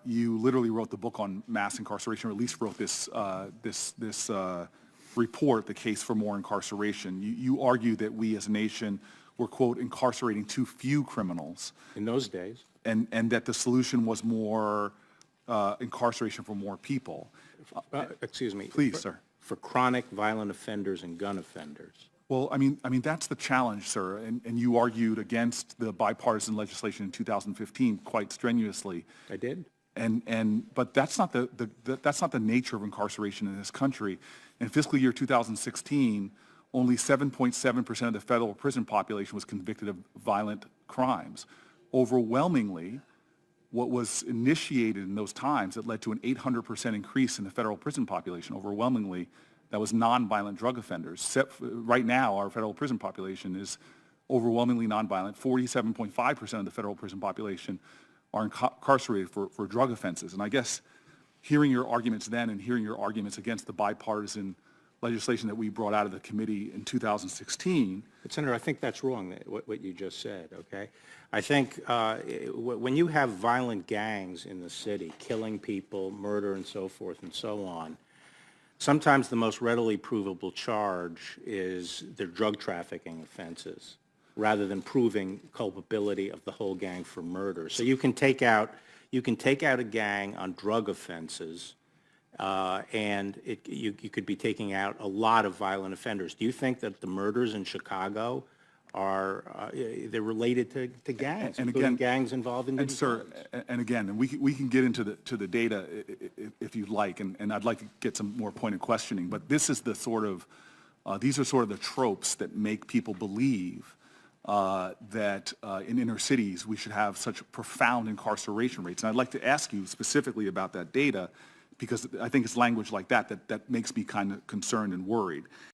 You literally wrote the book on mass incarceration, or at least wrote this report, The Case for More Incarceration. You argue that we as a nation were, quote, incarcerating too few criminals. In those days. And that the solution was more incarceration for more people. Excuse me. Please, sir. For chronic violent offenders and gun offenders. Well, I mean that's the challenge, sir. And you argued against the bipartisan legislation in 2015 quite strenuously. I did. But that's not the nature of incarceration in this country. In fiscal year 2016, only 7.7% of the federal prison population was convicted of violent crimes. Overwhelmingly, what was initiated in those times that led to an 800% increase in the federal prison population, overwhelmingly, that was nonviolent drug offenders. Right now, our federal prison population is overwhelmingly nonviolent. 47.5% of the federal prison population are incarcerated for drug offenses. And I guess hearing your arguments then and hearing your arguments against the bipartisan legislation that we brought out of the committee in 2016. But Senator, I think that's wrong, what you just said, okay? I think when you have violent gangs in the city, killing people, murder and so forth and so on, sometimes the most readily provable charge is their drug trafficking offenses, rather than proving culpability of the whole gang for murder. So you can take out a gang on drug offenses, and you could be taking out a lot of violent offenders. Do you think that the murders in Chicago are they're related to gangs, and again, gangs involved in? And sir, and again, and we can get into the data if you'd like, and I'd like to get some more pointed questioning. But this is the sort of these are sort of the tropes that make people believe that in inner cities we should have such profound incarceration rates. And I'd like to ask you specifically about that data, because I think it's language like that makes me kind of concerned and worried.